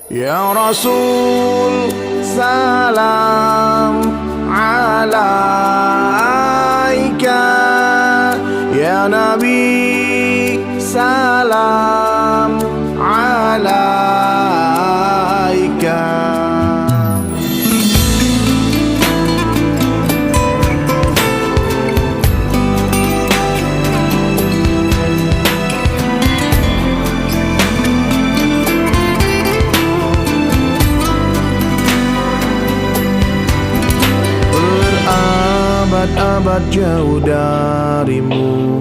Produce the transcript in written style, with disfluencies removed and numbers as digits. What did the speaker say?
Ya Rasul, salam alaika. Ya Nabi, salam alaika. Abad-abad jauh darimu.